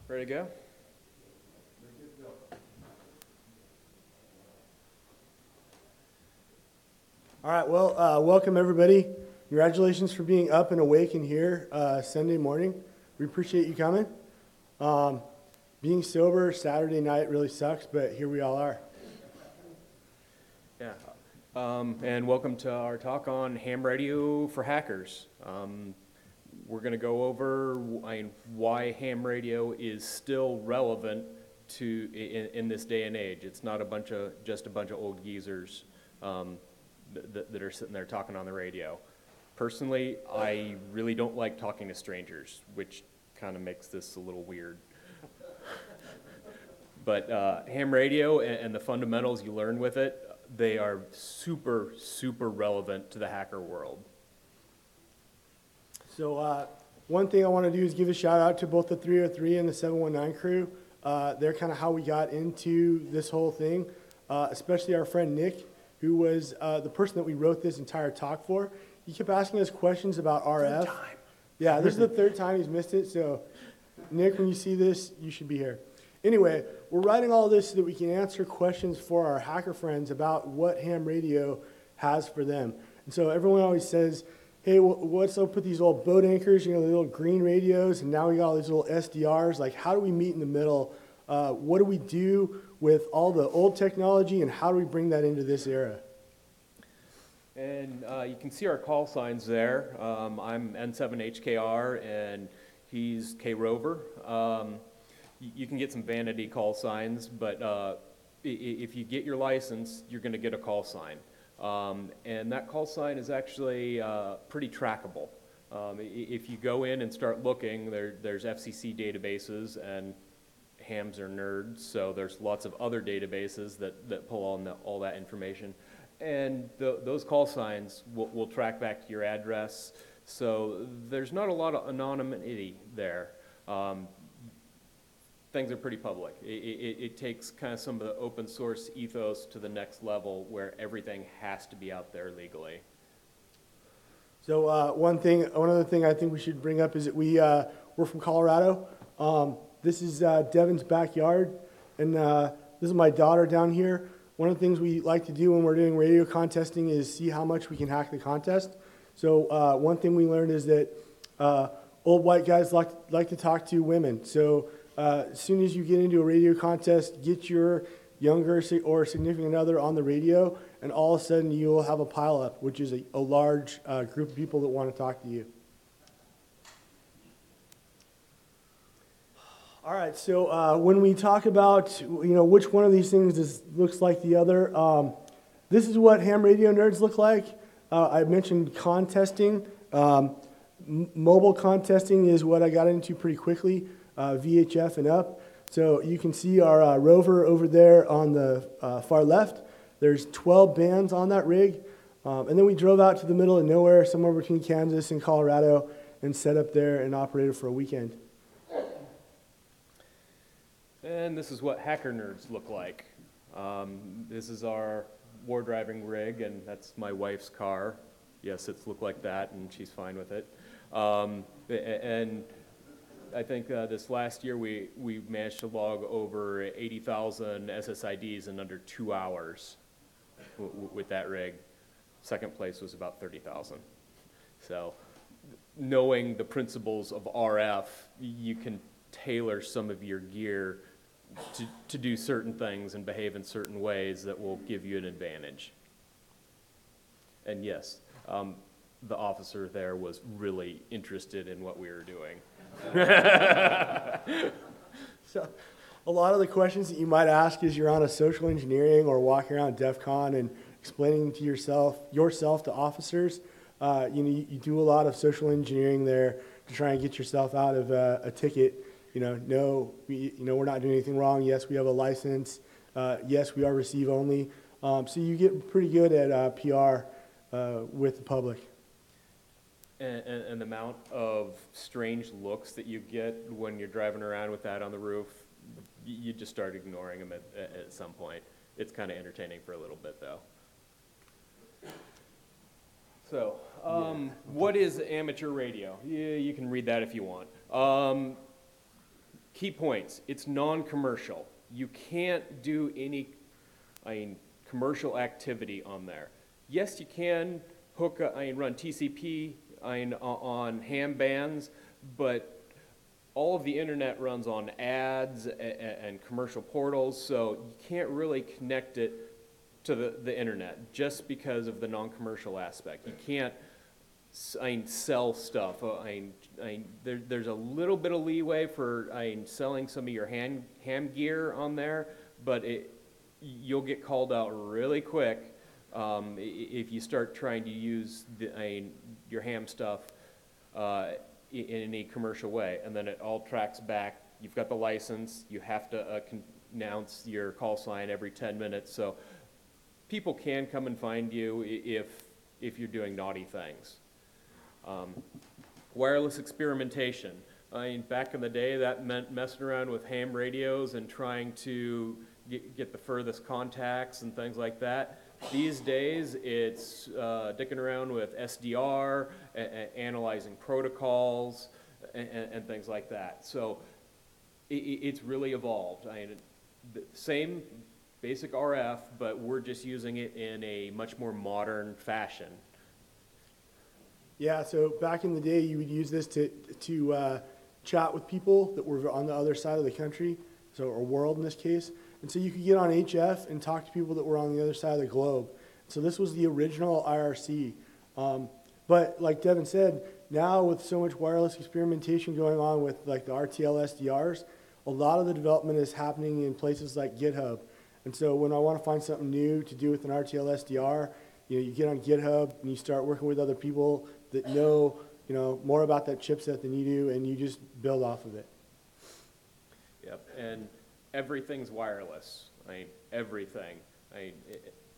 Ready to go? All right, well, welcome everybody. Congratulations for being up and awake in here Sunday morning. We appreciate you coming. Being sober Saturday night really sucks, but here we all are. Yeah. And welcome to our talk on ham radio for hackers. We're going to go over why ham radio is still relevant in this day and age. It's not just a bunch of old geezers that are sitting there talking on the radio. Personally, I really don't like talking to strangers, which kind of makes this a little weird. But ham radio and the fundamentals you learn with it, they are super, super relevant to the hacker world. So one thing I want to do is give a shout out to both the 303 and the 719 crew. They're kind of how we got into this whole thing, especially our friend Nick, who was the person that we wrote this entire talk for. He kept asking us questions about RF. Third time. Yeah, this is the third time he's missed it. So Nick, when you see this, you should be here. Anyway, we're writing all this so that we can answer questions for our hacker friends about what ham radio has for them. And so everyone always says, hey, what's up with these old boat anchors, the little green radios, and now we got all these little SDRs. Like, how do we meet in the middle? What do we do with all the old technology, and how do we bring that into this era? And you can see our call signs there. I'm N7HKR, and he's K-Rover. You can get some vanity call signs, but if you get your license, you're going to get a call sign. And that call sign is actually pretty trackable. If you go in and start looking, there's FCC databases, and hams are nerds, so there's lots of other databases that pull on all that information. And those call signs will track back to your address, so there's not a lot of anonymity there. Things are pretty public. It takes kind of some of the open source ethos to the next level where everything has to be out there legally. So one other thing I think we should bring up is that we're from Colorado. This is Devin's backyard, and this is my daughter down here. One of the things we like to do when we're doing radio contesting is see how much we can hack the contest. So one thing we learned is that old white guys like to talk to women. So as soon as you get into a radio contest, get your younger or significant other on the radio, and all of a sudden you'll have a pileup, which is a large group of people that want to talk to you. All right, so when we talk about which one of these things looks like the other, this is what ham radio nerds look like. I mentioned contesting. Mobile contesting is what I got into pretty quickly. VHF and up. So you can see our rover over there on the far left. There's 12 bands on that rig. And then we drove out to the middle of nowhere, somewhere between Kansas and Colorado, and set up there and operated for a weekend. And this is what hacker nerds look like. This is our war driving rig, and that's my wife's car. Yes, it's looked like that, and she's fine with it. And I think this last year we managed to log over 80,000 SSIDs in under 2 hours with that rig. Second place was about 30,000. So knowing the principles of RF, you can tailor some of your gear to do certain things and behave in certain ways that will give you an advantage. And yes, the officer there was really interested in what we were doing. So a lot of the questions that you might ask as you're on a social engineering or walking around DEF CON and explaining to yourself to officers, you do a lot of social engineering there to try and get yourself out of a ticket. No, we're not doing anything wrong. Yes, we have a license. Yes, we are receive only. So you get pretty good at PR with the public. And the amount of strange looks that you get when you're driving around with that on the roof, you just start ignoring them at some point. It's kind of entertaining for a little bit, though. So, what is amateur radio? You can read that if you want. Key points, it's non-commercial. You can't do any, commercial activity on there. Yes, you can run TCP on ham bands, but all of the internet runs on ads and commercial portals, so you can't really connect it to the internet just because of the non-commercial aspect. You can't sell stuff. There's a little bit of leeway for selling some of your ham gear on there, but you'll get called out really quick if you start trying to use your ham stuff in any commercial way, and then it all tracks back. You've got the license. You have to announce your call sign every 10 minutes, so people can come and find you if you're doing naughty things. Wireless experimentation. Back in the day, that meant messing around with ham radios and trying to get the furthest contacts and things like that. These days, it's dicking around with SDR, analyzing protocols, and things like that. So it's really evolved. The same basic RF, but we're just using it in a much more modern fashion. Yeah, so back in the day, you would use this to chat with people that were on the other side of the country, or world in this case. And so you could get on HF and talk to people that were on the other side of the globe. So this was the original IRC. But like Devin said, now with so much wireless experimentation going on with like the RTL-SDRs, a lot of the development is happening in places like GitHub. And so when I want to find something new to do with an RTL-SDR, you get on GitHub and you start working with other people that know, more about that chipset than you do, and you just build off of it. Yep, and everything's wireless. Everything.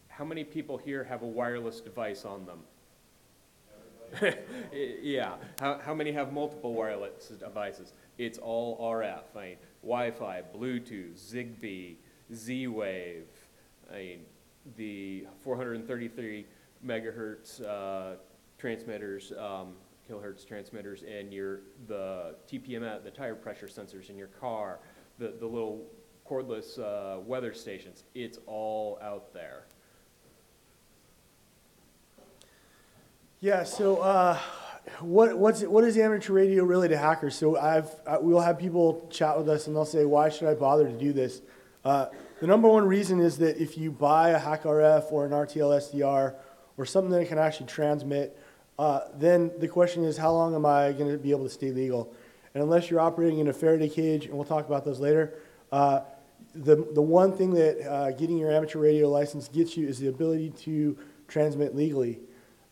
How many people here have a wireless device on them? Yeah. How many have multiple wireless devices? It's all RF. Wi-Fi, Bluetooth, Zigbee, Z-Wave. The 433 megahertz transmitters, kilohertz transmitters, and the TPM, the tire pressure sensors in your car, the little cordless weather stations. It's all out there. Yeah, so what is amateur radio really to hackers? So we'll have people chat with us and they'll say, why should I bother to do this? The number one reason is that if you buy a hack RF or an RTL-SDR or something that can actually transmit, then the question is, how long am I going to be able to stay legal? And unless you're operating in a Faraday cage, and we'll talk about those later, the one thing that getting your amateur radio license gets you is the ability to transmit legally.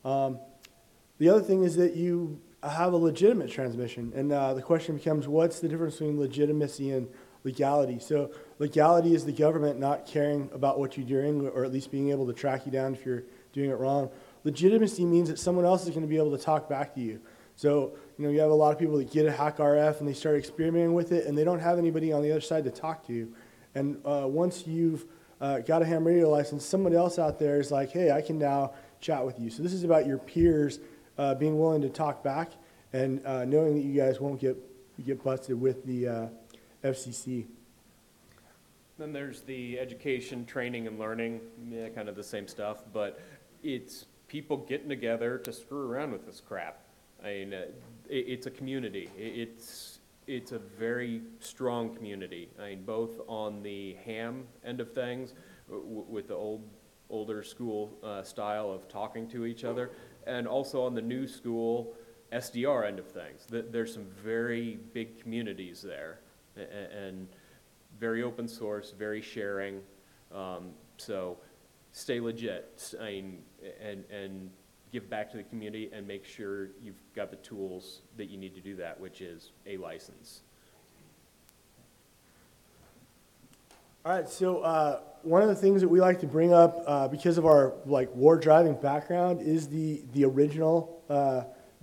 The other thing is that you have a legitimate transmission, and the question becomes, what's the difference between legitimacy and legality? So legality is the government not caring about what you're doing, or at least being able to track you down if you're doing it wrong. Legitimacy means that someone else is going to be able to talk back to you. So, you have a lot of people that get a hack RF and they start experimenting with it, and they don't have anybody on the other side to talk to. And once you've got a ham radio license, someone else out there is like, hey, I can now chat with you. So this is about your peers being willing to talk back and knowing that you guys won't get busted with the FCC. Then there's the education, training, and learning, kind of the same stuff, but it's people getting together to screw around with this crap. It's a community. It's a very strong community. Both on the ham end of things, with the older school style of talking to each other, and also on the new school SDR end of things. There's some very big communities there, and very open source, very sharing. So stay legit and give back to the community and make sure you've got the tools that you need to do that, which is a license. All right, so one of the things that we like to bring up because of our war driving background is the original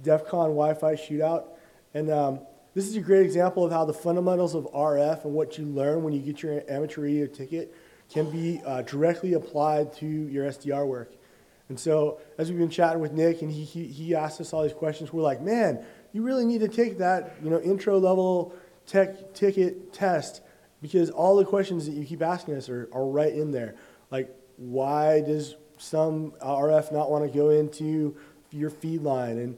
DEF CON Wi-Fi shootout. And this is a great example of how the fundamentals of RF and what you learn when you get your amateur radio ticket can be directly applied to your SDR work. And so as we've been chatting with Nick and he asked us all these questions, we're like, man, you really need to take that, intro level tech ticket test, because all the questions that you keep asking us are right in there. Like, why does some RF not want to go into your feed line? And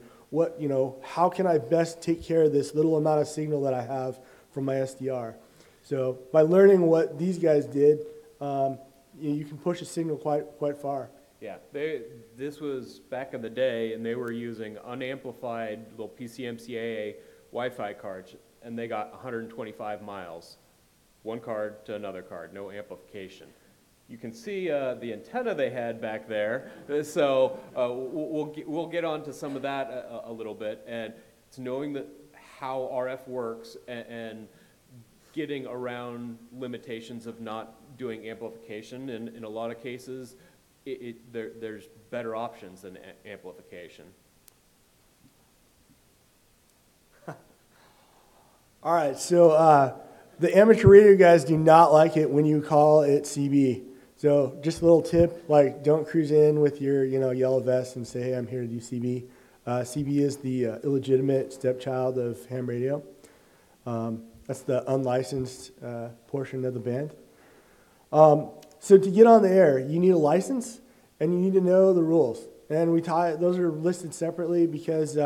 how can I best take care of this little amount of signal that I have from my SDR? So by learning what these guys did, you can push a signal quite far. Yeah, this was back in the day, and they were using unamplified little PCMCAA Wi-Fi cards, and they got 125 miles, one card to another card, no amplification. You can see the antenna they had back there, so we'll get onto some of that a little bit, and it's knowing how RF works and getting around limitations of not doing amplification, and in a lot of cases, there's better options than amplification. All right, so the amateur radio guys do not like it when you call it CB. So just a little tip, like don't cruise in with your yellow vest and say, hey, I'm here to do CB. CB is the illegitimate stepchild of ham radio. That's the unlicensed portion of the band. So to get on the air, you need a license and you need to know the rules. And those are listed separately because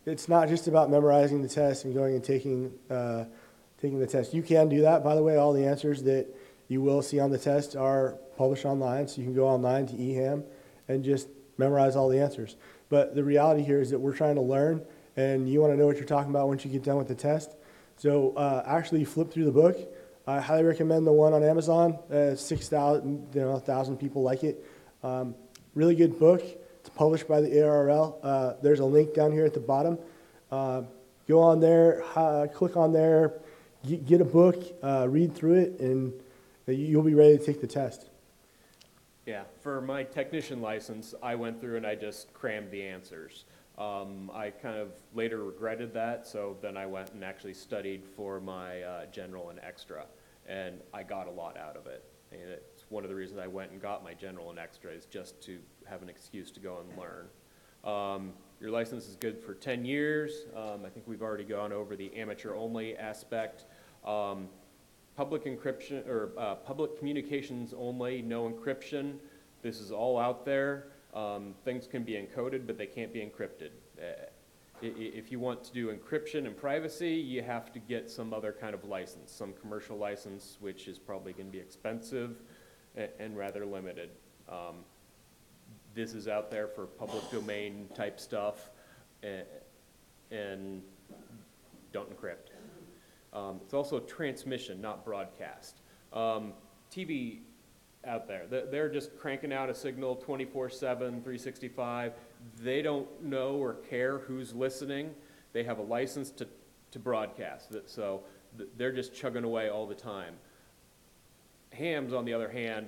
it's not just about memorizing the test and going and taking the test. You can do that. By the way, all the answers that you will see on the test are published online, so you can go online to eHam and just memorize all the answers. But the reality here is that we're trying to learn, and you want to know what you're talking about once you get done with the test. So actually flip through the book. I highly recommend the one on Amazon. 1,000 people like it. Really good book. It's published by the ARRL. There's a link down here at the bottom. Go on there, click on there, get a book, read through it, and you'll be ready to take the test. Yeah, for my technician license, I went through and I just crammed the answers. I kind of later regretted that, so then I went and actually studied for my general and extra, and I got a lot out of it. And it's one of the reasons I went and got my general and extra is just to have an excuse to go and learn. Your license is good for 10 years. I think we've already gone over the amateur-only aspect. Public encryption, or public communications only, no encryption. This is all out there. Things can be encoded, but they can't be encrypted. If you want to do encryption and privacy, you have to get some other kind of license, some commercial license, which is probably going to be expensive and rather limited. This is out there for public domain type stuff, and don't encrypt. It's also transmission, not broadcast. TV out there, they're just cranking out a signal 24/7, 365. They don't know or care who's listening. They have a license to broadcast, so they're just chugging away all the time. Hams, on the other hand,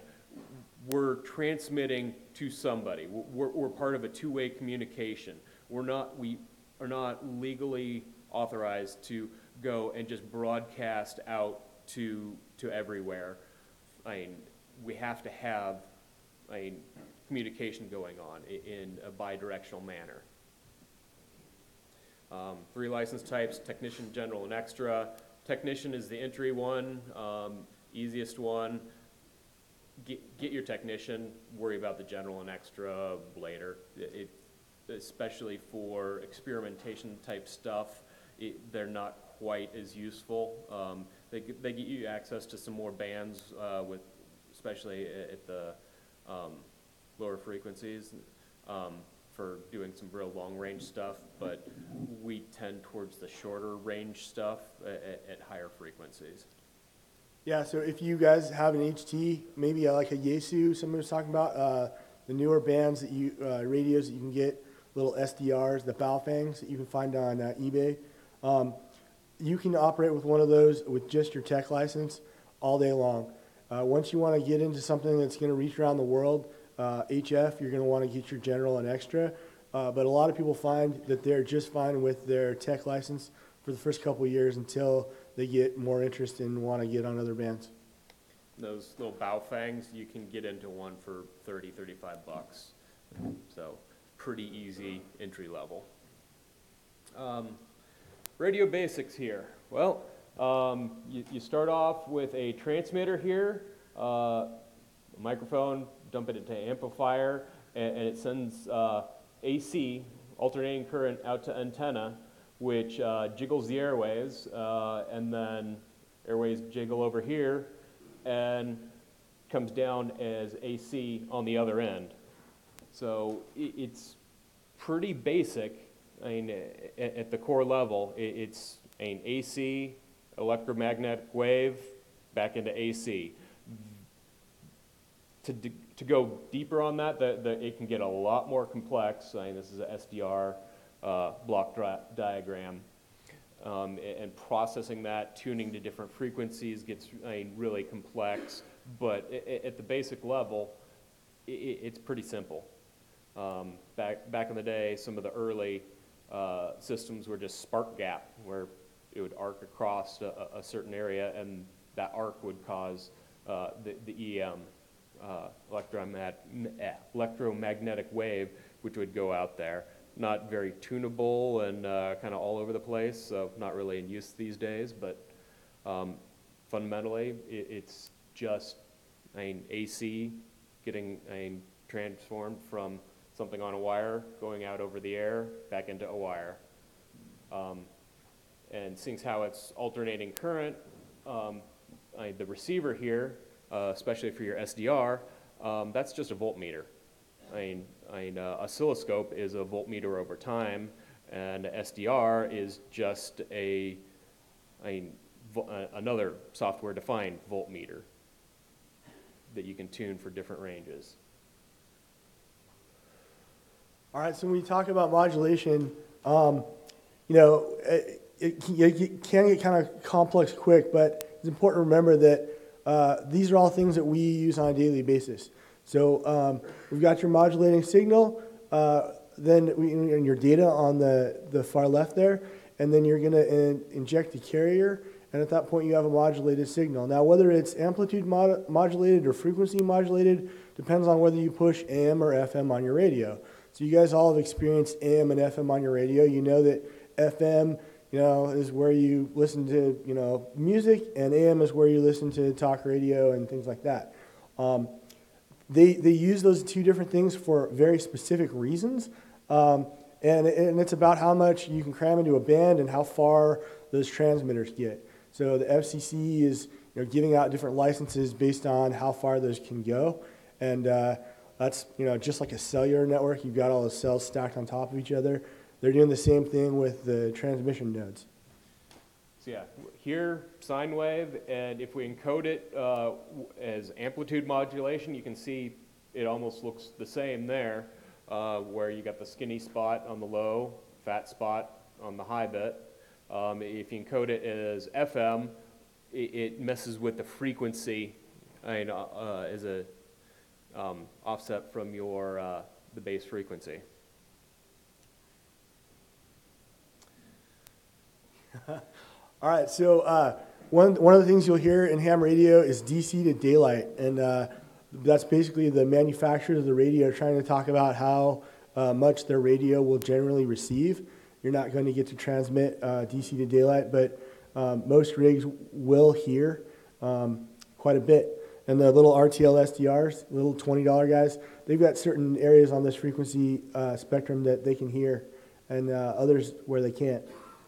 we're transmitting to somebody. We're part of a two-way communication. We are not legally authorized to go and just broadcast out to everywhere. We have to have communication going on in a bi-directional manner. 3 license types: technician, general, and extra. Technician is the entry one, easiest one. Get your technician, worry about the general and extra later. Especially for experimentation type stuff, they're not quite as useful. They get you access to some more bands, especially at the lower frequencies, for doing some real long range stuff, but we tend towards the shorter range stuff at higher frequencies. Yeah, so if you guys have an HT, maybe like a Yaesu, someone was talking about, the newer bands that radios that you can get, little SDRs, the Baofangs that you can find on eBay. You can operate with one of those with just your tech license all day long. Once you want to get into something that's going to reach around the world, HF, you're going to want to get your general and extra. But a lot of people find that they're just fine with their tech license for the first couple of years until they get more interest and want to get on other bands. Those little Baofangs, you can get into one for $30, $35. So pretty easy entry level. Radio basics here. Well, you start off with a transmitter here, a microphone, dump it into an amplifier, and it sends AC, alternating current, out to antenna, which jiggles the airways, and then airways jiggle over here, and comes down as AC on the other end. So it's pretty basic. I mean, at the core level, it's an AC, electromagnetic wave, back into AC. To go deeper on that, it can get a lot more complex. I mean, this is an SDR block diagram. And processing that, tuning to different frequencies gets really complex. But at the basic level, it's pretty simple. Back in the day, some of the early systems were just spark gap, where it would arc across a certain area, and that arc would cause the EM, electromagnetic wave, which would go out there. Not very tunable and kind of all over the place, so not really in use these days, but fundamentally it's just AC getting transformed from something on a wire, going out over the air, back into a wire. And seeing how it's alternating current, the receiver here, especially for your SDR, that's just a voltmeter. Oscilloscope is a voltmeter over time, and SDR is just another software-defined voltmeter that you can tune for different ranges. All right, so when we talk about modulation, it can get kind of complex quick, but it's important to remember that these are all things that we use on a daily basis. So we've got your modulating signal, and your data on the far left there, and then you're going to inject the carrier, and at that point you have a modulated signal. Now, whether it's amplitude modulated or frequency modulated depends on whether you push AM or FM on your radio. So you guys all have experienced AM and FM on your radio. You know that FM, is where you listen to, music, and AM is where you listen to talk radio and things like that. They use those two different things for very specific reasons, and it's about how much you can cram into a band and how far those transmitters get. So the FCC is giving out different licenses based on how far those can go, and that's just like a cellular network. You've got all the cells stacked on top of each other. They're doing the same thing with the transmission nodes. So yeah, here, sine wave, and if we encode it as amplitude modulation, you can see it almost looks the same there, where you got the skinny spot on the low, fat spot on the high bit. If you encode it as FM, it messes with the frequency as a offset from your the base frequency. All right, so one of the things you'll hear in ham radio is DC to daylight, and that's basically the manufacturers of the radio trying to talk about how much their radio will generally receive. You're not going to get to transmit DC to daylight, but most rigs will hear quite a bit. And the little RTL-SDRs, little $20 guys, they've got certain areas on this frequency spectrum that they can hear, and others where they can't.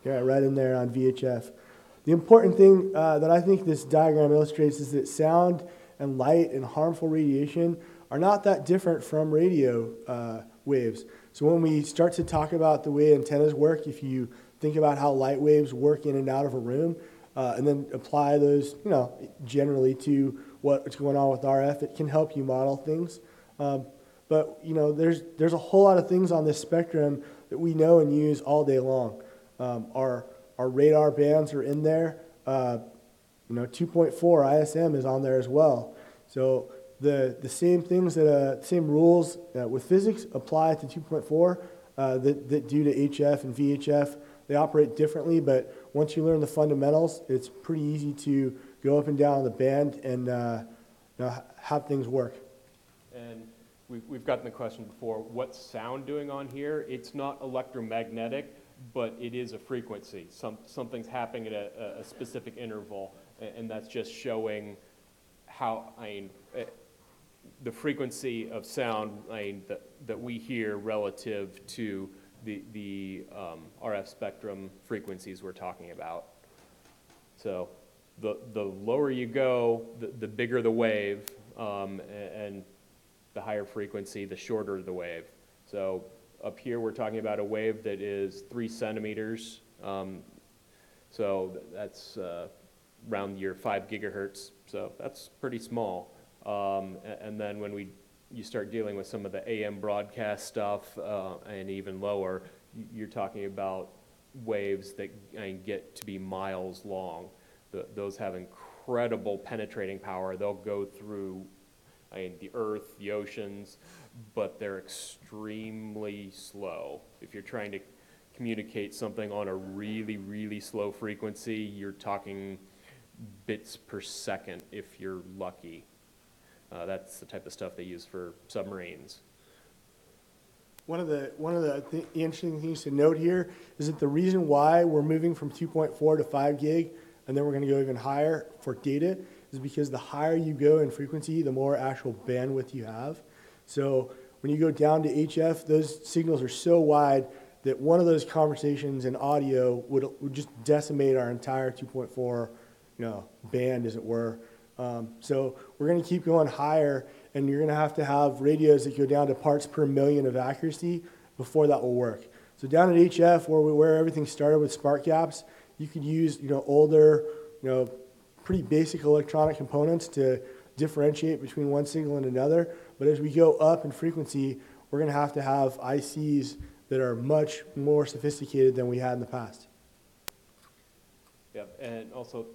Yeah, right in there on VHF. The important thing that I think this diagram illustrates is that sound and light and harmful radiation are not that different from radio waves. So when we start to talk about the way antennas work, if you think about how light waves work in and out of a room, and then apply those, generally to what's going on with RF, it can help you model things. But there's a whole lot of things on this spectrum that we know and use all day long. Our radar bands are in there. 2.4 ISM is on there as well. So the same things same rules with physics apply to 2.4 that do to HF and VHF. They operate differently, but once you learn the fundamentals, it's pretty easy to go up and down the band and have things work. And we've gotten the question before, what's sound doing on here? It's not electromagnetic, but it is a frequency. Something's happening at a specific interval, and that's just showing how, the frequency of sound that we hear relative to the RF spectrum frequencies we're talking about. So the lower you go, the bigger the wave, and the higher frequency, the shorter the wave. So up here, we're talking about a wave that is 3 centimeters. So that's around your 5 gigahertz. So that's pretty small. And then when you start dealing with some of the AM broadcast stuff and even lower, you're talking about waves that get to be miles long. Those have incredible penetrating power. They'll go through the earth, the oceans, but they're extremely slow. If you're trying to communicate something on a really, really slow frequency, you're talking bits per second if you're lucky. That's the type of stuff they use for submarines. One of the interesting things to note here is that the reason why we're moving from 2.4 to 5 gig, and then we're going to go even higher for data, is because the higher you go in frequency, the more actual bandwidth you have. So when you go down to HF, those signals are so wide that one of those conversations in audio would just decimate our entire 2.4 band, as it were. So we're going to keep going higher, and you're going to have radios that go down to parts per million of accuracy before that will work. So down at HF, where everything started with spark gaps, you could use older, pretty basic electronic components to differentiate between one signal and another. But as we go up in frequency, we're going to have ICs that are much more sophisticated than we had in the past. Yeah, and also,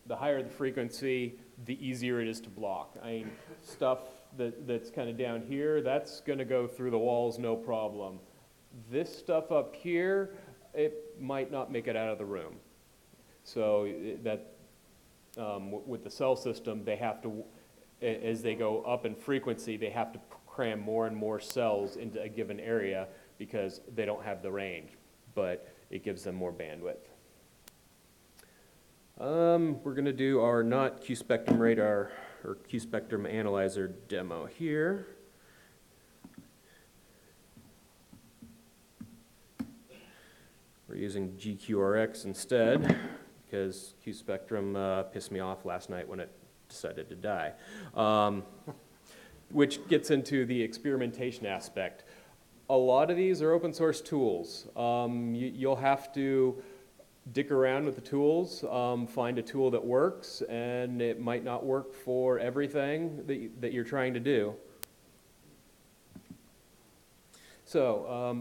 the higher the frequency, the easier it is to block. Stuff that's kind of down here, that's going to go through the walls, no problem. This stuff up here, it might not make it out of the room. So with the cell system, they have to, as they go up in frequency, they have to cram more and more cells into a given area because they don't have the range, but it gives them more bandwidth. We're going to do our not Q-spectrum radar or Q-spectrum analyzer demo here. We're using GQRX instead because Q-spectrum pissed me off last night when it decided to die, which gets into the experimentation aspect. A lot of these are open source tools. You'll have to dick around with the tools, find a tool that works, and it might not work for everything that you're trying to do. So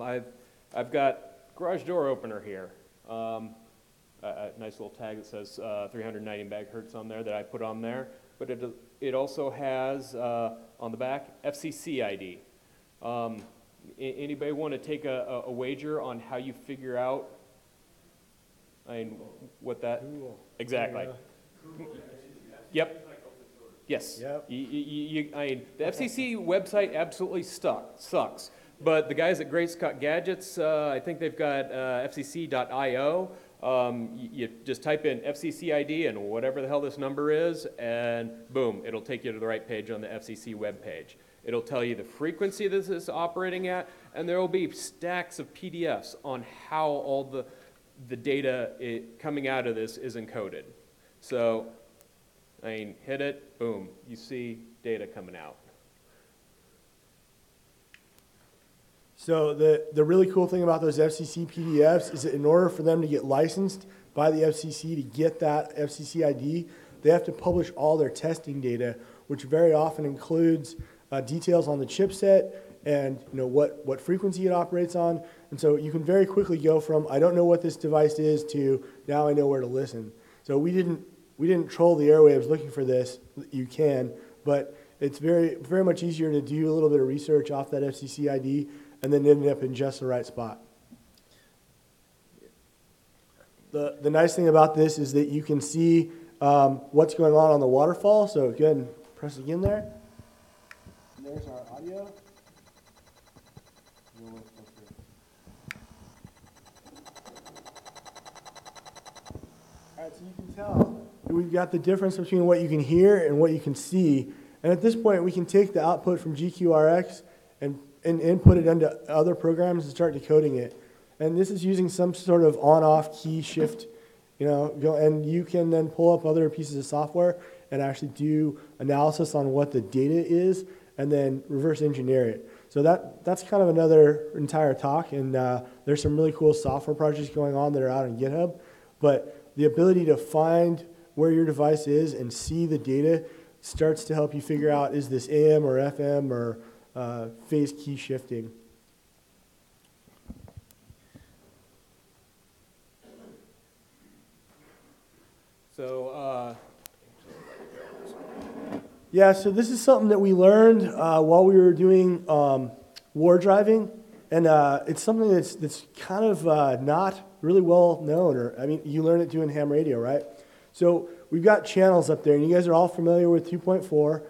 I've got garage door opener here. A nice little tag that says 390 megahertz on there that I put on there, but it also has on the back FCC ID. Anybody want to take a wager on how you figure out what that exactly? Yep. Yes. Yep. The FCC website absolutely sucks. But the guys at Great Scott Gadgets, I think they've got FCC.io. You just type in FCC ID and whatever the hell this number is, and boom, it'll take you to the right page on the FCC webpage. It'll tell you the frequency this is operating at, and there will be stacks of PDFs on how all the data coming out of this is encoded. So, hit it, boom, you see data coming out. So the really cool thing about those FCC PDFs is that in order for them to get licensed by the FCC to get that FCC ID, they have to publish all their testing data, which very often includes details on the chipset and what frequency it operates on. And so you can very quickly go from I don't know what this device is to now I know where to listen. So we didn't troll the airwaves looking for this. You can, but it's very, very much easier to do a little bit of research off that FCC ID and then end up in just the right spot. The nice thing about this is that you can see what's going on the waterfall. So go ahead and press again there. And there's our audio. We'll go through. All right, so you can tell we've got the difference between what you can hear and what you can see. And at this point, we can take the output from GQRX and input it into other programs and start decoding it. And this is using some sort of on-off key shift, and you can then pull up other pieces of software and actually do analysis on what the data is and then reverse engineer it. So that's kind of another entire talk, and there's some really cool software projects going on that are out on GitHub. But the ability to find where your device is and see the data starts to help you figure out, is this AM or FM or phase key shifting. So, yeah, so this is something that we learned while we were doing war driving, and it's something that's kind of not really well known, you learn it doing ham radio, right? So we've got channels up there, and you guys are all familiar with 2.4,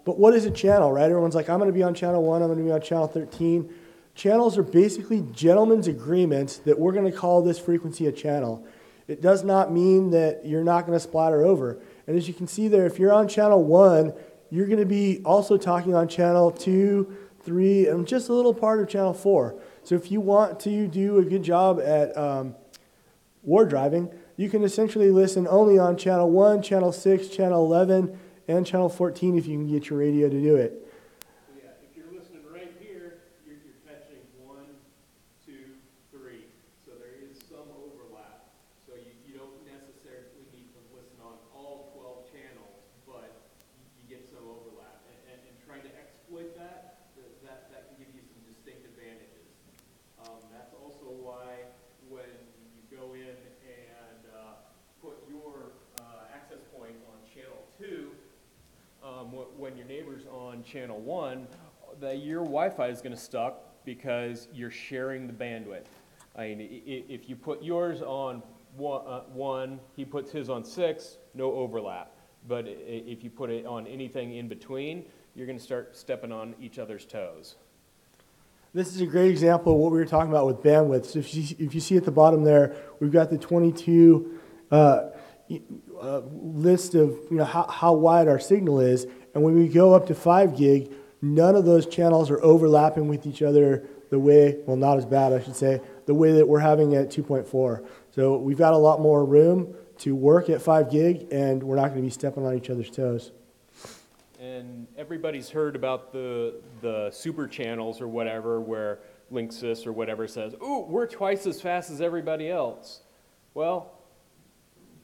but what is a channel, right? Everyone's like, I'm going to be on channel 1, I'm going to be on channel 13. Channels are basically gentlemen's agreements that we're going to call this frequency a channel. It does not mean that you're not going to splatter over. And as you can see there, if you're on channel 1, you're going to be also talking on channel 2, 3, and just a little part of channel 4. So if you want to do a good job at war driving, you can essentially listen only on channel 1, channel 6, channel 11, and channel 14 if you can get your radio to do it. Yeah, if you're listening right here, you're catching 1, 2, 3. So there is some overlap. So you don't necessarily need to listen on all 12 channels, but you get some overlap. And trying to exploit that can give you some distinct advantages. That's also why when you go in and put your access point on channel 2, when your neighbor's on channel 1, your Wi-Fi is going to stuck because you're sharing the bandwidth. I mean, if you put yours on 1, he puts his on 6, no overlap. But if you put it on anything in between, you're going to start stepping on each other's toes. This is a great example of what we were talking about with bandwidth. So if you see at the bottom there, we've got the 22 list of how wide our signal is, and when we go up to 5 gig, none of those channels are overlapping with each other the way, well, not as bad, I should say, the way that we're having at 2.4. So we've got a lot more room to work at 5 gig, and we're not going to be stepping on each other's toes. And everybody's heard about the super channels or whatever, where Linksys or whatever says, "Ooh, we're twice as fast as everybody else." Well,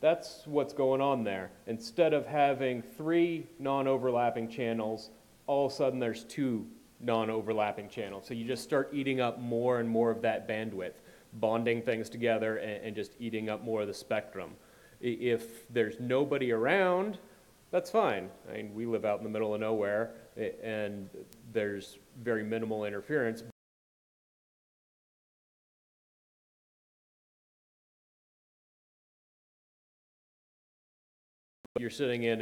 that's what's going on there. Instead of having 3 non-overlapping channels, all of a sudden there's 2 non-overlapping channels. So you just start eating up more and more of that bandwidth, bonding things together and just eating up more of the spectrum. If there's nobody around, that's fine. I mean, we live out in the middle of nowhere, and there's very minimal interference. You're sitting in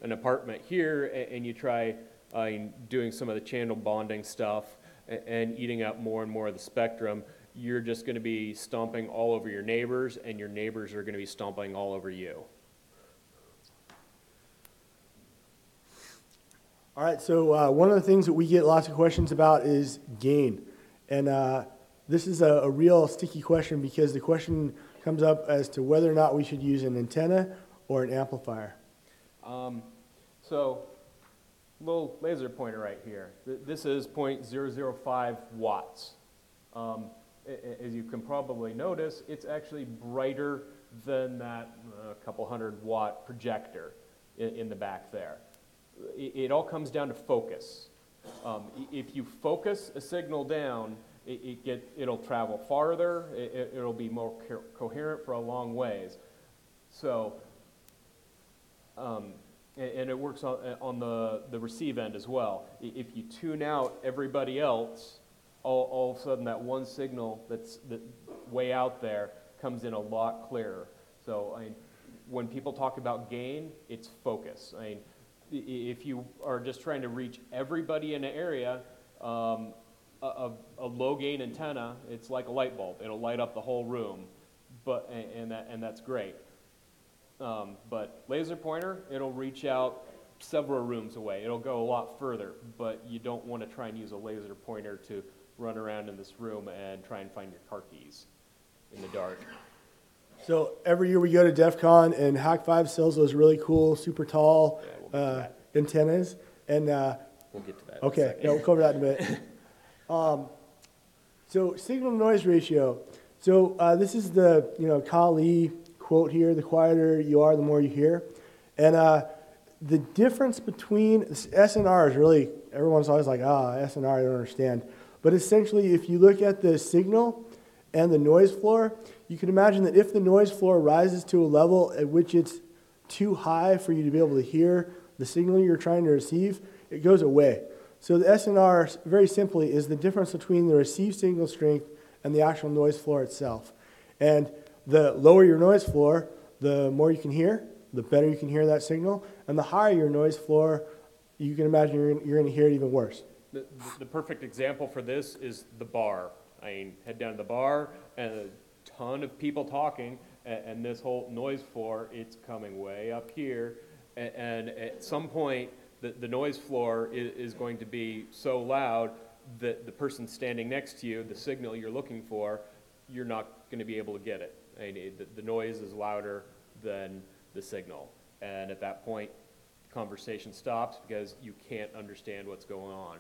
an apartment here, and you try doing some of the channel bonding stuff and eating up more and more of the spectrum, you're just going to be stomping all over your neighbors, and your neighbors are going to be stomping all over you. All right, so one of the things that we get lots of questions about is gain. And this is a real sticky question because the question comes up as to whether or not we should use an antenna or an amplifier. So, little laser pointer right here. This is 0.005 watts. As you can probably notice, it's actually brighter than that couple 100-watt projector in the back there. It all comes down to focus. If you focus a signal down, it'll travel farther, it'll be more coherent for a long ways. So, and it works on the receive end as well. If you tune out everybody else, all of a sudden that one signal that's way out there comes in a lot clearer. So when people talk about gain, it's focus. If you are just trying to reach everybody in an area, a low gain antenna, it's like a light bulb. It'll light up the whole room, and that's great. But laser pointer, it'll reach out several rooms away. It'll go a lot further, but you don't want to try and use a laser pointer to run around in this room and try and find your car keys in the dark. So every year we go to DEF CON, and Hack 5 sells those really cool, super tall antennas. And we'll get to that. Okay, yeah, we'll cover that in a bit. So signal to noise ratio. So this is the Kali quote here: "The quieter you are, the more you hear." And the difference between SNR is really, everyone's always like, SNR, I don't understand. But essentially, if you look at the signal and the noise floor, you can imagine that if the noise floor rises to a level at which it's too high for you to be able to hear the signal you're trying to receive, it goes away. So the SNR, very simply, is the difference between the received signal strength and the actual noise floor itself. And the lower your noise floor, the more you can hear, the better you can hear that signal. And the higher your noise floor, you can imagine you're going to hear it even worse. The perfect example for this is the bar. I mean, head down to the bar, and a ton of people talking, and this whole noise floor, it's coming way up here. And at some point, the noise floor is going to be so loud that the person standing next to you, the signal you're looking for, you're not going to be able to get it. I mean, the noise is louder than the signal. And at that point, conversation stops because you can't understand what's going on.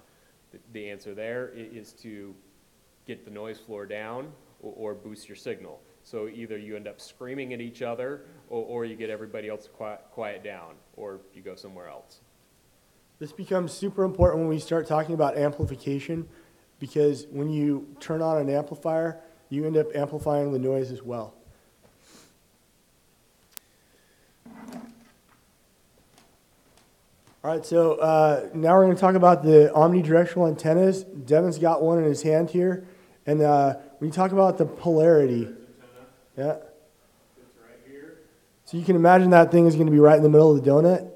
The answer there is to get the noise floor down or boost your signal. So either you end up screaming at each other, or you get everybody else to quiet down, or you go somewhere else. This becomes super important when we start talking about amplification, because when you turn on an amplifier, you end up amplifying the noise as well. All right, so now we're going to talk about the omnidirectional antennas. Devin's got one in his hand here. And when you talk about the polarity, yeah. It's right here. So you can imagine that thing is going to be right in the middle of the donut,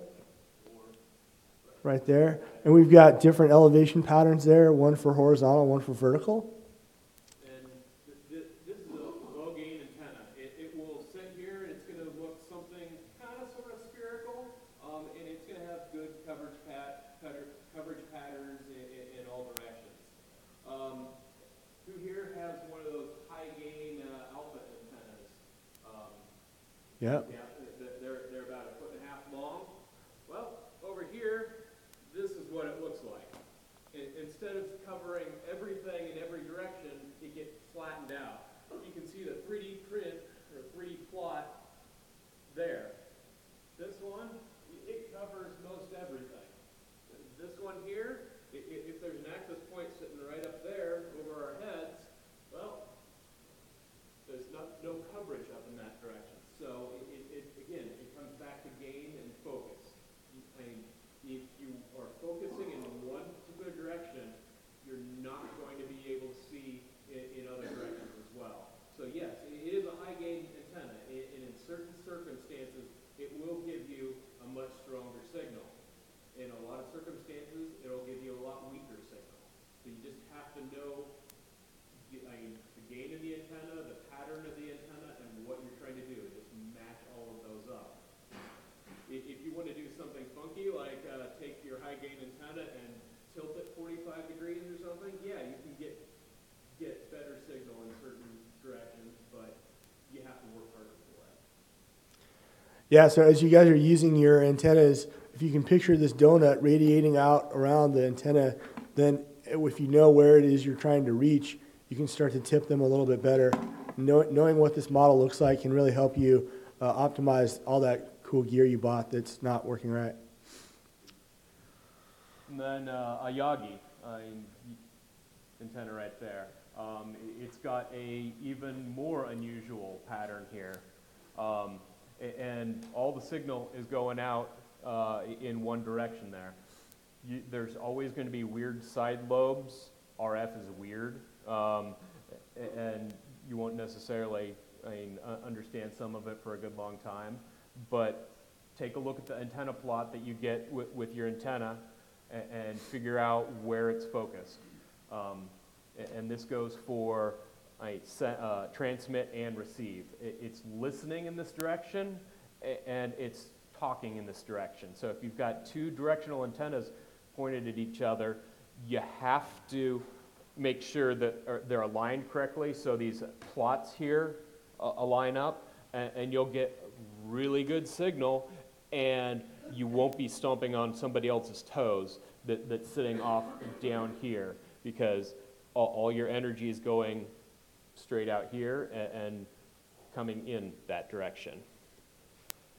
right there. And we've got different elevation patterns there, one for horizontal, one for vertical. And this is a low gain antenna. It will sit here, and it's going to look something kind of sort of spherical, and it's going to have good coverage patterns in all directions. Who here has one of those high gain alpha antennas? Yep. Yeah, they're about 1.5 feet long. Well, over here, this is what it looks like. Instead of covering everything in every direction, it gets flattened out. You can see the 3D print or 3D plot there. This one, it covers most everything. This one here, if there's an access point sitting right up there over our heads, well, there's no coverage up in that direction. So again, it comes back to gain and focus. If you are focusing in one particular direction, you're not going to be able to see in other directions as well. So yes, it is a high gain antenna, and in certain circumstances, it will give you a much stronger signal. In a lot of circumstances, it'll give you a lot weaker signal. So you just have to know the gain of the antenna, the pattern of the antenna, and what you're trying to do. Just match all of those up. If you want to do something funky, like take your high gain antenna and tilt it 45 degrees or something, yeah, you can get better signal in certain directions, but you have to work harder for that. Yeah, so as you guys are using your antennas, if you can picture this donut radiating out around the antenna, then if you know where it is you're trying to reach, you can start to tip them a little bit better. Knowing what this model looks like can really help you optimize all that cool gear you bought that's not working right. And then a Yagi antenna right there. It's got a even more unusual pattern here. And all the signal is going out in one direction there. There's always going to be weird side lobes. RF is weird. And you won't necessarily understand some of it for a good long time. But take a look at the antenna plot that you get with your antenna and figure out where it's focused. And this goes for transmit and receive. It's listening in this direction and it's talking in this direction. So if you've got two directional antennas pointed at each other, you have to make sure that they're aligned correctly, so these plots here align up, and you'll get really good signal, and you won't be stomping on somebody else's toes that's sitting off down here, because all your energy is going straight out here and coming in that direction.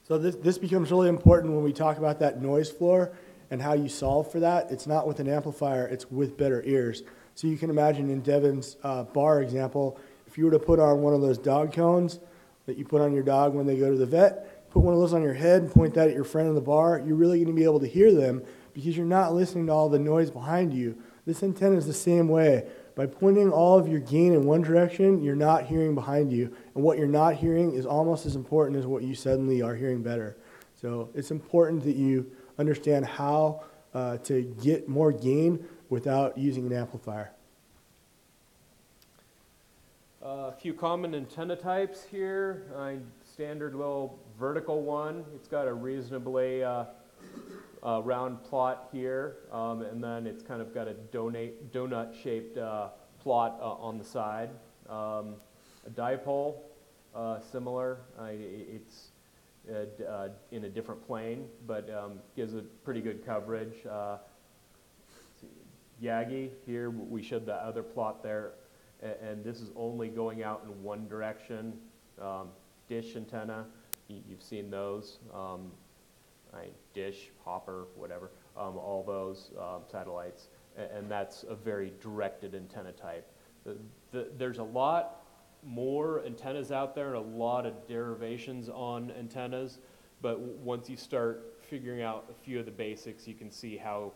So this becomes really important when we talk about that noise floor and how you solve for that. It's not with an amplifier, it's with better ears. So you can imagine in Devin's bar example, if you were to put on one of those dog cones that you put on your dog when they go to the vet, put one of those on your head and point that at your friend in the bar, you're really going to be able to hear them because you're not listening to all the noise behind you. This antenna is the same way. By pointing all of your gain in one direction, you're not hearing behind you. And what you're not hearing is almost as important as what you suddenly are hearing better. So it's important that you understand how to get more gain without using an amplifier. A few common antenna types here. Standard little vertical one. It's got a reasonably round plot here, and then it's kind of got a donut-shaped plot on the side. A dipole, similar. It's in a different plane, but gives a pretty good coverage. Yagi, here we showed the other plot there, and this is only going out in one direction. Dish antenna, you've seen those. Dish, hopper, whatever, all those satellites, and that's a very directed antenna type. There's a lot more antennas out there and a lot of derivations on antennas, but once you start figuring out a few of the basics, you can see how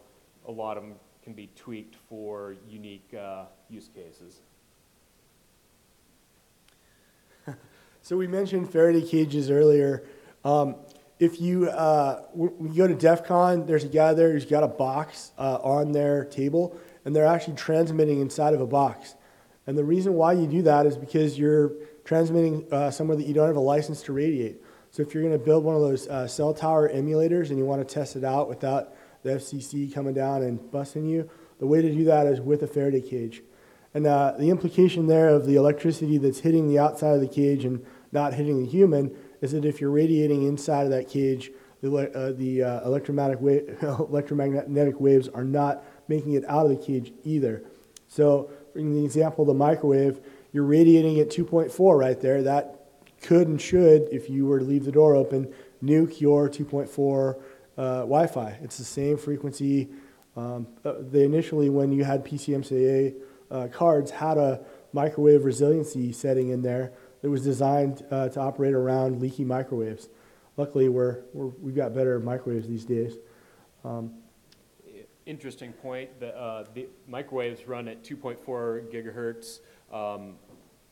a lot of them can be tweaked for unique use cases. So we mentioned Faraday cages earlier. If you when you go to Defcon, there's a guy there who's got a box on their table, and they're actually transmitting inside of a box. And the reason why you do that is because you're transmitting somewhere that you don't have a license to radiate. So if you're going to build one of those cell tower emulators and you want to test it out without the FCC coming down and busting you, the way to do that is with a Faraday cage. And the implication there of the electricity that's hitting the outside of the cage and not hitting the human is that if you're radiating inside of that cage, the electromagnetic waves are not making it out of the cage either. So in the example of the microwave, you're radiating at 2.4 right there. That could and should, if you were to leave the door open, nuke your 2.4 Wi-Fi. It's the same frequency. They initially, when you had PCMCA cards, had a microwave resiliency setting in there that was designed to operate around leaky microwaves. Luckily, we've got better microwaves these days. Interesting point. The microwaves run at 2.4 gigahertz,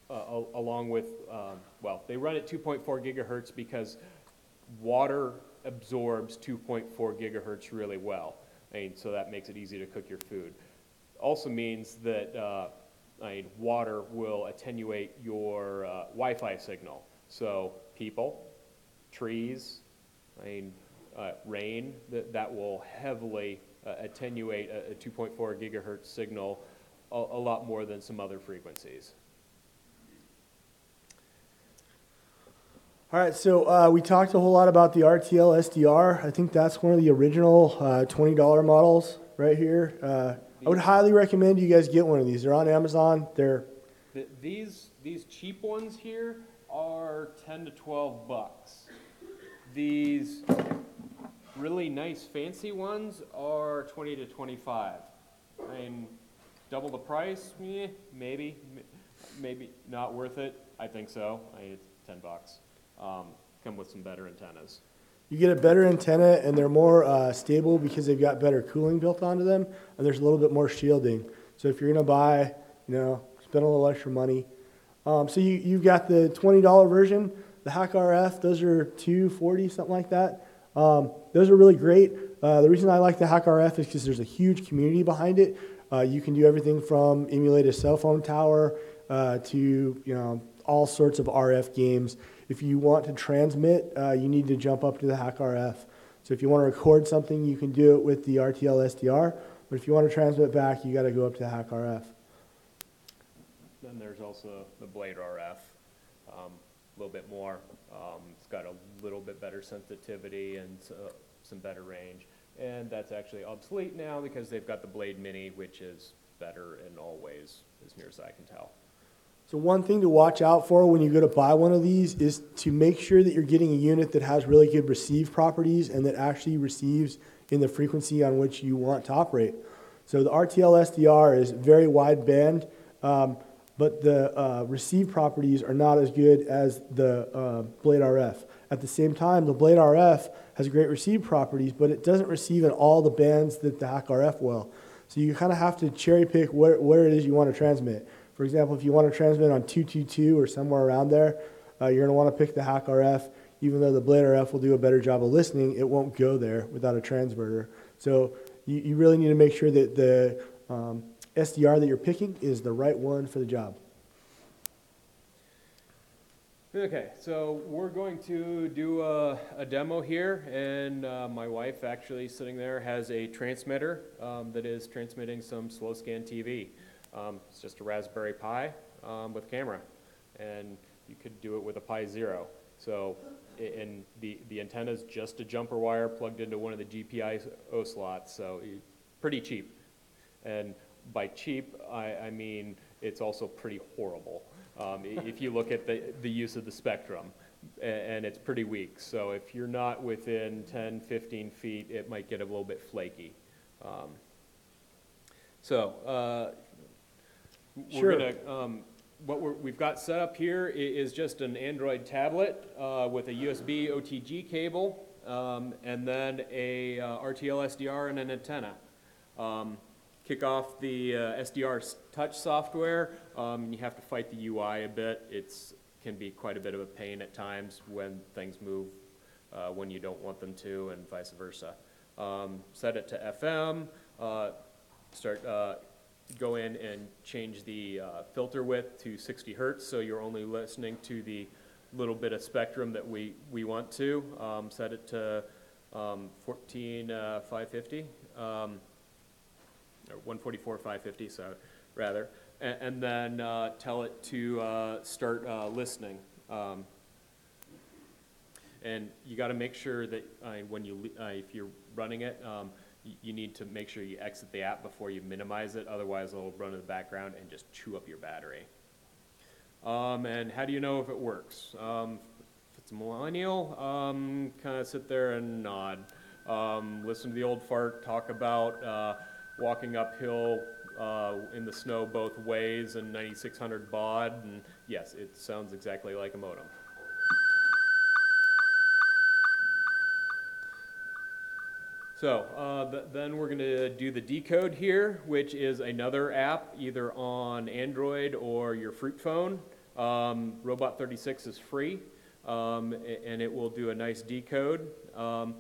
along with, they run at 2.4 gigahertz because water absorbs 2.4 gigahertz really well, so that makes it easy to cook your food. Also means that water will attenuate your Wi-Fi signal. So people, trees, rain, that will heavily attenuate a 2.4 gigahertz signal a lot more than some other frequencies. All right, so we talked a whole lot about the RTL-SDR. I think that's one of the original $20 models right here. I would highly recommend you guys get one of these. They're on Amazon. These cheap ones here are 10 to 12 bucks. These really nice fancy ones are 20 to 25. Double the price, maybe not worth it. I think so. It's 10 bucks. Come with some better antennas. You get a better antenna, and they're more stable because they've got better cooling built onto them, and there's a little bit more shielding. So if you're going to buy, spend a little extra money. So you've got the $20 version, the Hack RF. Those are $240, something like that. Those are really great. The reason I like the Hack RF is because there's a huge community behind it. You can do everything from emulate a cell phone tower to all sorts of RF games. If you want to transmit, you need to jump up to the Hack RF. So if you want to record something, you can do it with the RTL-SDR. But if you want to transmit back, you got to go up to the Hack RF. Then there's also the Blade RF, a little bit more. It's got a little bit better sensitivity and some better range. And that's actually obsolete now because they've got the Blade Mini, which is better in all ways, as near as I can tell. So one thing to watch out for when you go to buy one of these is to make sure that you're getting a unit that has really good receive properties and that actually receives in the frequency on which you want to operate. So the RTL-SDR is very wide band, but the receive properties are not as good as the Blade RF. At the same time, the Blade RF has great receive properties, but it doesn't receive in all the bands that the Hack RF will. So you kind of have to cherry pick where it is you want to transmit. For example, if you want to transmit on 222 or somewhere around there, you're going to want to pick the Hack RF. Even though the Blade RF will do a better job of listening, it won't go there without a transverter. So you really need to make sure that the SDR that you're picking is the right one for the job. Okay, so we're going to do a demo here, and my wife actually sitting there has a transmitter that is transmitting some slow scan TV. It's just a Raspberry Pi with camera, and you could do it with a Pi Zero. So, and the antenna is just a jumper wire plugged into one of the GPIO slots, so pretty cheap. And by cheap, I mean it's also pretty horrible. If you look at the use of the spectrum, and it's pretty weak. So if you're not within 10, 15 feet, it might get a little bit flaky. We're gonna, what we've got set up here is just an Android tablet with a USB OTG cable, and then a RTL-SDR and an antenna. Kick off the SDR touch software. You have to fight the UI a bit. It can be quite a bit of a pain at times when things move when you don't want them to, and vice versa. Set it to FM. Go in and change the filter width to 60 hertz, so you're only listening to the little bit of spectrum that we want to. Set it to 14550. Or 144,550, so rather, and then tell it to start listening. And you got to make sure that when you if you're running it, you need to make sure you exit the app before you minimize it. Otherwise, it'll run in the background and just chew up your battery. And how do you know if it works? If it's a millennial, kind of sit there and nod. Listen to the old fart talk about walking uphill in the snow both ways and 9600 baud, and yes, it sounds exactly like a modem. So then we're going to do the decode here, which is another app either on Android or your Fruit phone. Robot 36 is free, and it will do a nice decode. What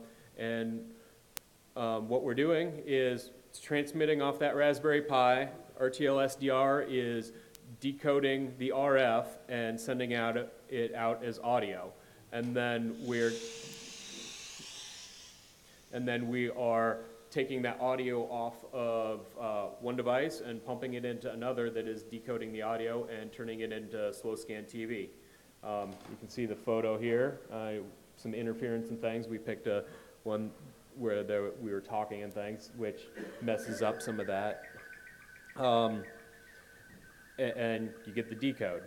we're doing is it's transmitting off that Raspberry Pi. RTL-SDR is decoding the RF and sending it out as audio. And then we are taking that audio off of one device and pumping it into another that is decoding the audio and turning it into slow scan TV. You can see the photo here, some interference and things. We picked one where we were talking and things, which messes up some of that. And you get the decode.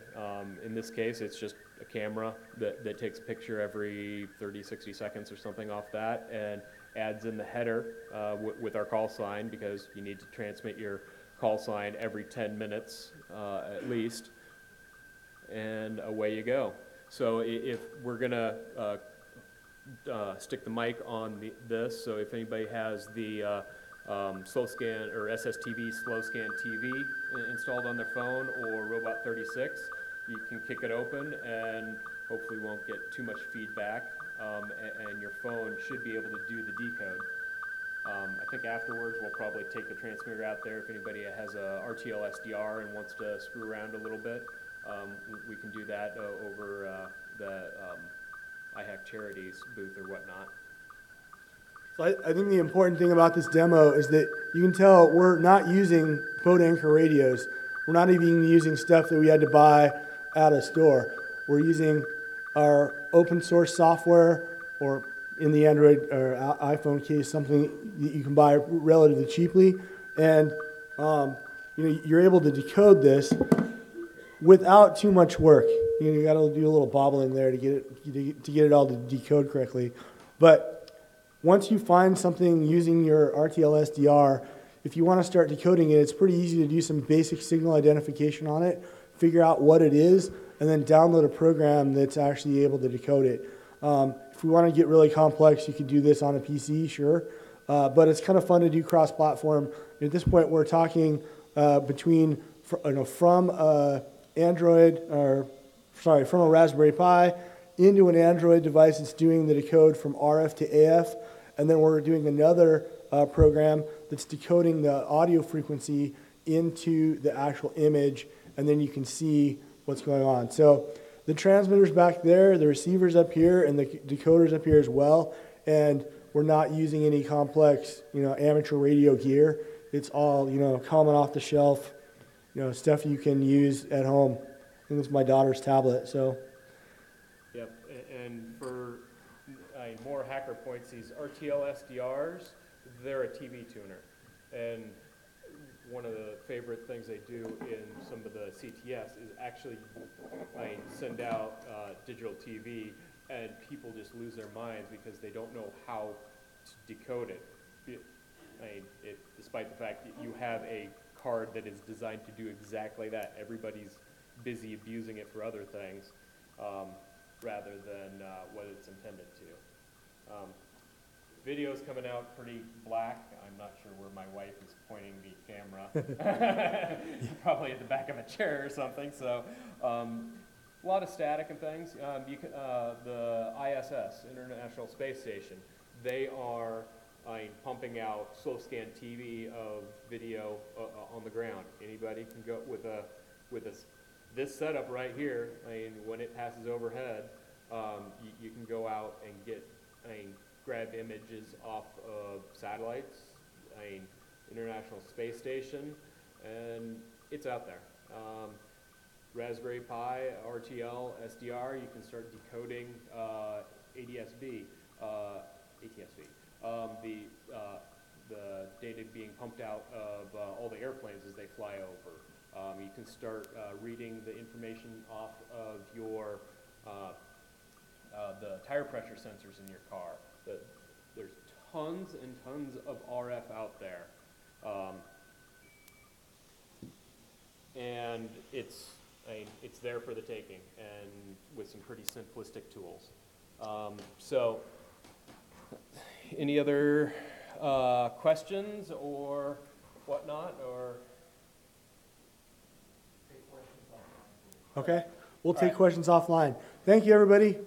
In this case, it's just a camera that takes a picture every 30, 60 seconds or something off that, and adds in the header with our call sign, because you need to transmit your call sign every 10 minutes at least, and away you go. So if we're gonna stick the mic on this, so if anybody has the slow scan or SSTV slow scan TV installed on their phone or Robot 36, you can kick it open and hopefully won't get too much feedback. and your phone should be able to do the decode. I think afterwards we'll probably take the transmitter out there. If anybody has a RTL-SDR and wants to screw around a little bit, we can do that over the iHack Charities booth or whatnot. So I think the important thing about this demo is that you can tell we're not using boat anchor radios. We're not even using stuff that we had to buy at a store. We're using our open source software, or in the Android or iPhone case, something that you can buy relatively cheaply. And you're able to decode this without too much work. You got to do a little bobbling there to get it all to decode correctly. But once you find something using your RTL-SDR, if you want to start decoding it, it's pretty easy to do some basic signal identification on it, figure out what it is, and then download a program that's actually able to decode it. If we want to get really complex, you could do this on a PC, sure. But it's kind of fun to do cross-platform. At this point, we're talking from a Raspberry Pi into an Android device that's doing the decode from RF to AF, and then we're doing another program that's decoding the audio frequency into the actual image, and then you can see what's going on. So the transmitter's back there, the receiver's up here, and the decoder's up here as well, and we're not using any complex, amateur radio gear. It's all, common off the shelf, stuff you can use at home. I think it's my daughter's tablet, so. Yep, and for more hacker points, these RTL-SDRs, they're a TV tuner. And one of the favorite things they do in some of the CTS is actually send out digital TV, and people just lose their minds because they don't know how to decode it. Despite the fact that you have a card that is designed to do exactly that. Everybody's busy abusing it for other things rather than what it's intended to. Video's coming out pretty black. I'm not sure where my wife is pointing the camera. Probably at the back of a chair or something. So a lot of static and things. The ISS, International Space Station, they are pumping out slow scan TV of video on the ground. Anybody can go with this setup right here. When it passes overhead, you can go out and get grab images off of satellites, International Space Station, and it's out there. Raspberry Pi, RTL, SDR, you can start decoding ATSB, the data being pumped out of all the airplanes as they fly over. You can start reading the information off of your the tire pressure sensors in your car. There's tons and tons of RF out there, and it's there for the taking, and with some pretty simplistic tools. So, any other questions or whatnot, or? Okay, we'll take questions offline. Thank you, everybody.